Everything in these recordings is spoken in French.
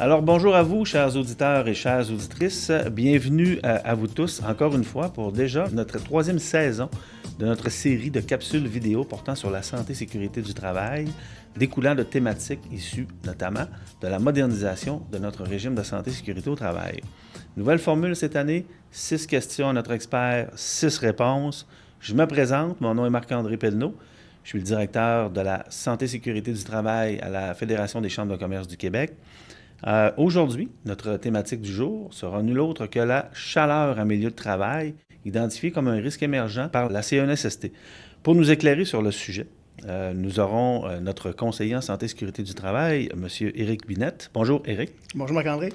Alors bonjour à vous, chers auditeurs et chères auditrices. Bienvenue à vous tous encore une fois pour déjà notre troisième saison de notre série de capsules vidéo portant sur la santé et sécurité du travail, découlant de thématiques issues notamment de la modernisation de notre régime de santé et sécurité au travail. Nouvelle formule cette année, 6 questions à notre expert, 6 réponses. Je me présente, mon nom est Marc-André Pelleneau. Je suis le directeur de la santé et sécurité du travail à la Fédération des chambres de commerce du Québec. Aujourd'hui, notre thématique du jour sera nulle autre que la chaleur en milieu de travail, identifiée comme un risque émergent par la CNESST. Pour nous éclairer sur le sujet, nous aurons notre conseiller en santé et sécurité du travail, M. Éric Binette. Bonjour, Éric. Bonjour, Marc-André.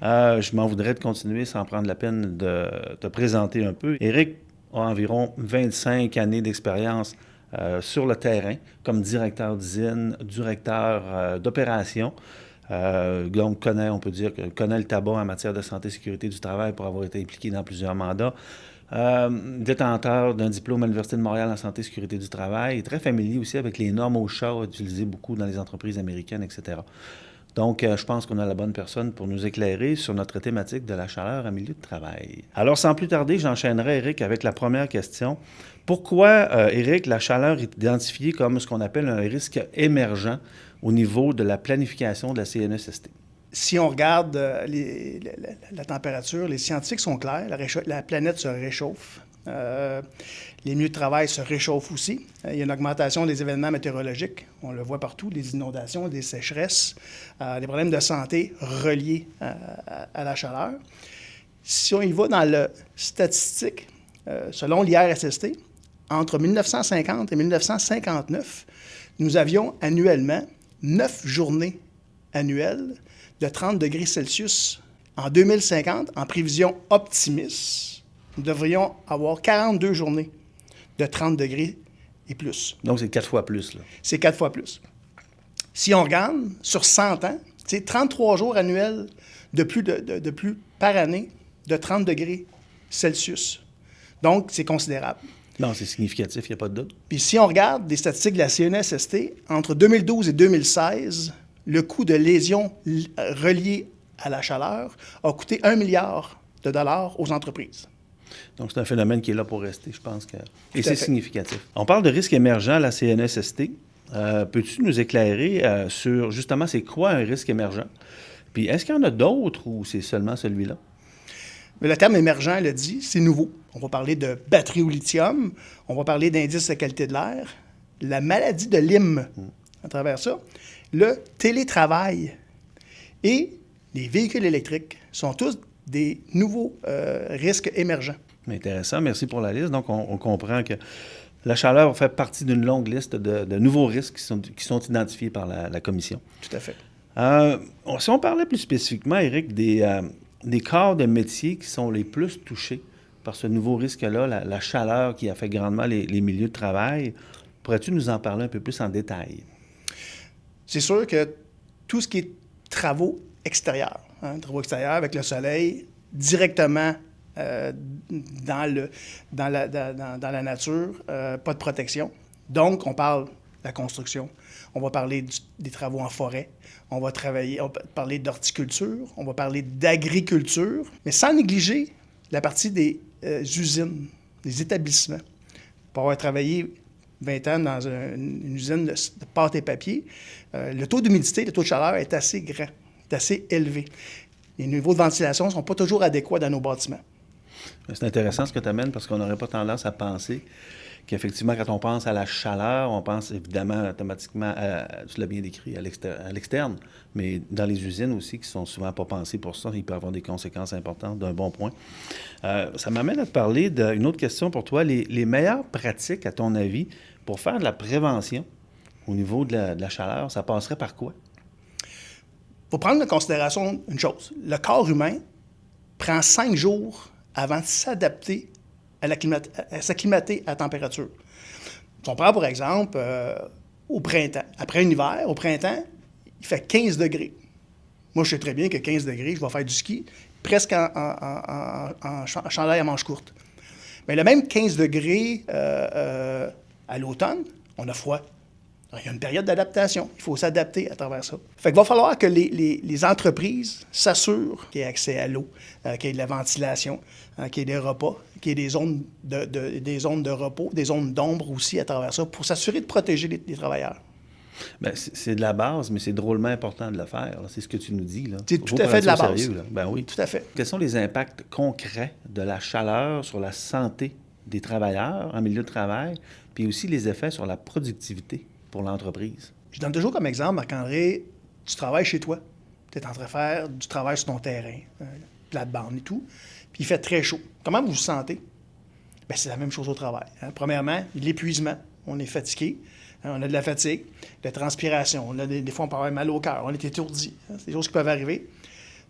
Je m'en voudrais de continuer sans prendre la peine de te présenter un peu. Éric a environ 25 années d'expérience sur le terrain comme directeur d'usine, directeur d'opération. Donc, on peut dire qu'il connaît le tabac en matière de santé et sécurité du travail pour avoir été impliqué dans plusieurs mandats. Détenteur d'un diplôme à l'Université de Montréal en santé et sécurité du travail, très familier aussi avec les normes OSHA utilisées beaucoup dans les entreprises américaines, etc. Donc, je pense qu'on a la bonne personne pour nous éclairer sur notre thématique de la chaleur en milieu de travail. Alors, sans plus tarder, j'enchaînerai, Éric, avec la première question. Pourquoi, Éric, la chaleur est identifiée comme ce qu'on appelle un risque émergent au niveau de la planification de la CNESST? Si on regarde la température, les scientifiques sont clairs, la planète se réchauffe. Les milieux de travail se réchauffent aussi. Il y a une augmentation des événements météorologiques. On le voit partout, des inondations, des sécheresses, des problèmes de santé reliés à la chaleur. Si on y va dans le statistique, selon l'IRSST, entre 1950 et 1959, nous avions annuellement 9 journées annuelles de 30 degrés Celsius. En 2050, en prévision optimiste, nous devrions avoir 42 journées de 30 degrés et plus. Donc, c'est 4 fois plus, là. C'est 4 fois plus. Si on regarde sur 100 ans, c'est 33 jours annuels de plus par année de 30 degrés Celsius. Donc, c'est considérable. Non, c'est significatif, il n'y a pas de doute. Puis si on regarde des statistiques de la CNESST, entre 2012 et 2016, le coût de lésions reliées à la chaleur a coûté 1 milliard de dollars aux entreprises. Donc, c'est un phénomène qui est là pour rester, je pense. Et c'est significatif. On parle de risque émergent à la CNESST. Peux-tu nous éclairer sur, justement, c'est quoi un risque émergent? Puis, est-ce qu'il y en a d'autres ou c'est seulement celui-là? Mais le terme émergent le dit, c'est nouveau. On va parler de batterie au lithium, on va parler d'indice de qualité de l'air, la maladie de Lyme à travers ça, le télétravail et les véhicules électriques sont tous des nouveaux risques émergents. Intéressant, merci pour la liste. Donc, on comprend que la chaleur fait partie d'une longue liste de nouveaux risques qui sont identifiés par la Commission. Tout à fait. Si on parlait plus spécifiquement, Éric, des corps de métier qui sont les plus touchés par ce nouveau risque-là, la chaleur qui affecte grandement les milieux de travail, pourrais-tu nous en parler un peu plus en détail? C'est sûr que tout ce qui est travaux extérieurs avec le soleil, directement dans la nature, pas de protection. Donc, on parle de la construction, on va parler des travaux en forêt, on va parler d'horticulture, on va parler d'agriculture, mais sans négliger la partie des usines, des établissements. Pour avoir travaillé 20 ans dans une usine de pâte et papier, le taux d'humidité, le taux de chaleur est assez grand, est assez élevé. Les niveaux de ventilation ne sont pas toujours adéquats dans nos bâtiments. C'est intéressant ce que tu amènes parce qu'on n'aurait pas tendance à penser qu'effectivement, quand on pense à la chaleur, on pense évidemment automatiquement, tu l'as bien décrit, à l'externe, mais dans les usines aussi, qui sont souvent pas pensées pour ça, il peut avoir des conséquences importantes d'un bon point. Ça m'amène à te parler d'une autre question pour toi. Les meilleures pratiques, à ton avis, pour faire de la prévention au niveau de la chaleur, ça passerait par quoi? Il faut prendre en considération une chose. Le corps humain prend 5 jours avant de s'adapter à s'acclimater à la température. Si on prend, par exemple, au printemps. Après un hiver, au printemps, il fait 15 degrés. Moi, je sais très bien que 15 degrés, je vais faire du ski presque en chandail à manches courtes. Mais le même 15 degrés à l'automne, on a froid. Alors, il y a une période d'adaptation. Il faut s'adapter à travers ça. Fait qu'il va falloir que les entreprises s'assurent qu'il y ait accès à l'eau, qu'il y ait de la ventilation, qu'il y ait des repas, qu'il y ait des zones de repos, des zones d'ombre aussi à travers ça, pour s'assurer de protéger les travailleurs. Bien, c'est de la base, mais c'est drôlement important de le faire. C'est ce que tu nous dis. Là. C'est tout à fait de la base. Sérieux, là. Ben oui. Tout à fait. Quels sont les impacts concrets de la chaleur sur la santé des travailleurs en milieu de travail, puis aussi les effets sur la productivité pour l'entreprise? Je donne toujours comme exemple, Marc-André, tu travailles chez toi. Tu es en train de faire du travail sur ton terrain, plate-bande et tout, puis il fait très chaud. Comment vous vous sentez? Bien, c'est la même chose au travail. Premièrement, l'épuisement. On est fatigué. On a de la fatigue, de la transpiration. Des fois, on peut avoir mal au cœur. On est étourdi. C'est des choses qui peuvent arriver.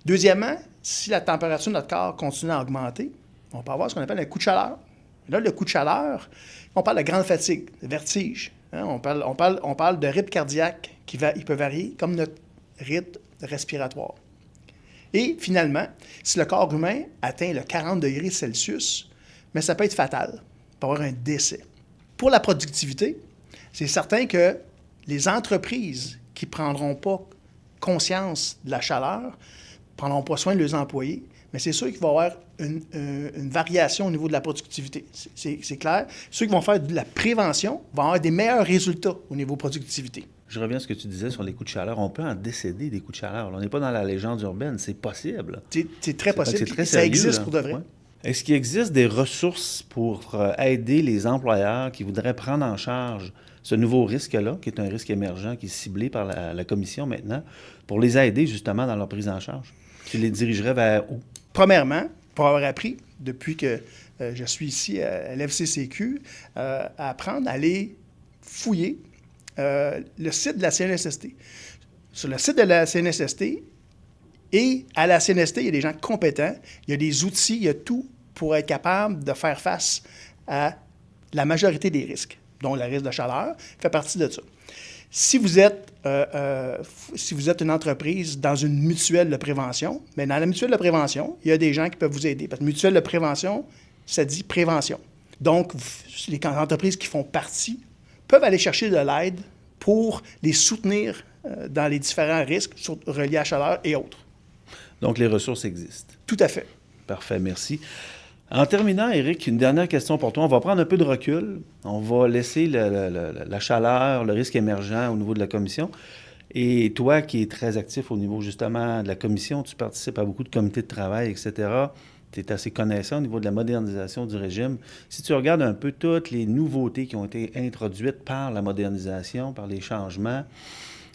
Deuxièmement, si la température de notre corps continue à augmenter, on peut avoir ce qu'on appelle un coup de chaleur. Là, le coup de chaleur, on parle de grande fatigue, de vertige. On parle de rythme cardiaque il peut varier comme notre rythme respiratoire. Et finalement, si le corps humain atteint le 40 degrés Celsius, mais ça peut être fatal. Il peut y avoir un décès. Pour la productivité, c'est certain que les entreprises qui ne prendront pas conscience de la chaleur ne prendront pas soin de leurs employés, mais c'est sûr qu'il va y avoir une variation au niveau de la productivité. C'est clair. Ceux qui vont faire de la prévention vont avoir des meilleurs résultats au niveau productivité. Je reviens à ce que tu disais sur les coups de chaleur. On peut en décéder des coups de chaleur. Là, on n'est pas dans la légende urbaine, c'est possible. C'est très possible. C'est très ça sérieux, existe là. pour de vrai. Ouais. Est-ce qu'il existe des ressources pour aider les employeurs qui voudraient prendre en charge ce nouveau risque-là, qui est un risque émergent, qui est ciblé par la Commission maintenant, pour les aider justement dans leur prise en charge? Tu les dirigerais vers où? Premièrement, pour avoir appris, depuis que je suis ici à l'FCCQ, à apprendre à aller fouiller le site de la CNSST. Sur le site de la CNSST et à la CNST, il y a des gens compétents, il y a des outils, il y a tout pour être capable de faire face à la majorité des risques, dont le risque de chaleur fait partie de ça. Si vous êtes une entreprise dans une mutuelle de prévention, bien dans la mutuelle de prévention, il y a des gens qui peuvent vous aider. Parce que mutuelle de prévention, ça dit prévention. Donc, les entreprises qui font partie peuvent aller chercher de l'aide pour les soutenir dans les différents risques reliés à la chaleur et autres. Donc, les ressources existent. Tout à fait. Parfait, merci. En terminant, Éric, une dernière question pour toi. On va prendre un peu de recul. On va laisser la chaleur, le risque émergent au niveau de la commission. Et toi, qui es très actif au niveau justement de la commission, tu participes à beaucoup de comités de travail, etc. Tu es assez connaissant au niveau de la modernisation du régime. Si tu regardes un peu toutes les nouveautés qui ont été introduites par la modernisation, par les changements,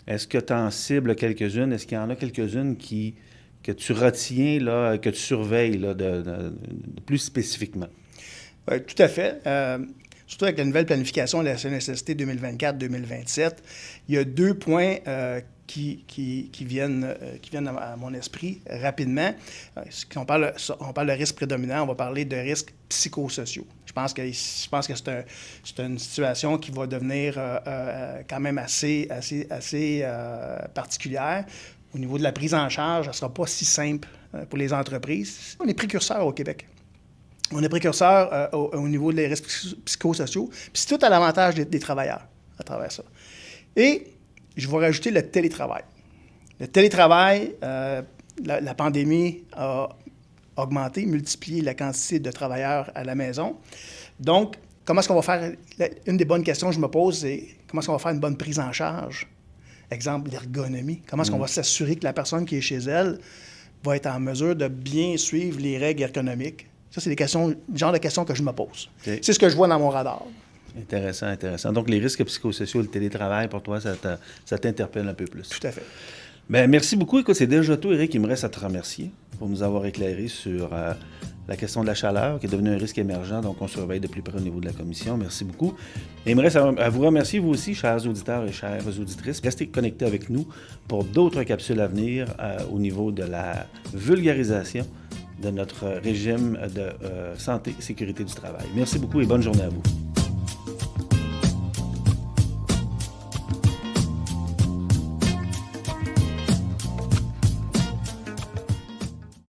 est-ce que tu en cibles quelques-unes? Est-ce qu'il y en a quelques-unes que tu retiens, là, que tu surveilles là, de plus spécifiquement? Oui, tout à fait. Surtout avec la nouvelle planification de la CNSST 2024-2027, il y a 2 points qui viennent à mon esprit rapidement. On parle de risque prédominant, on va parler de risques psychosociaux. Je pense que c'est une situation qui va devenir quand même assez particulière. Au niveau de la prise en charge, ça ne sera pas si simple pour les entreprises. On est précurseurs au Québec. On est précurseurs au niveau des risques psychosociaux. Puis c'est tout à l'avantage des travailleurs à travers ça. Et je vais rajouter le télétravail. Le télétravail, la pandémie a augmenté, multiplié la quantité de travailleurs à la maison. Donc, comment est-ce qu'on va faire? Une des bonnes questions que je me pose, c'est comment est-ce qu'on va faire une bonne prise en charge? Exemple, l'ergonomie. Comment est-ce qu'on va s'assurer que la personne qui est chez elle va être en mesure de bien suivre les règles ergonomiques? Ça, c'est le genre de questions que je me pose. Okay. C'est ce que je vois dans mon radar. Intéressant, intéressant. Donc, les risques psychosociaux, le télétravail, pour toi, ça t'interpelle un peu plus. Tout à fait. Bien, merci beaucoup. Écoute, c'est déjà tout, Éric. Il me reste à te remercier pour nous avoir éclairé sur la question de la chaleur, qui est devenue un risque émergent, donc on surveille de plus près au niveau de la commission. Merci beaucoup. Et il me reste à vous remercier, vous aussi, chers auditeurs et chères auditrices. Restez connectés avec nous pour d'autres capsules à venir au niveau de la vulgarisation de notre régime de santé et sécurité du travail. Merci beaucoup et bonne journée à vous.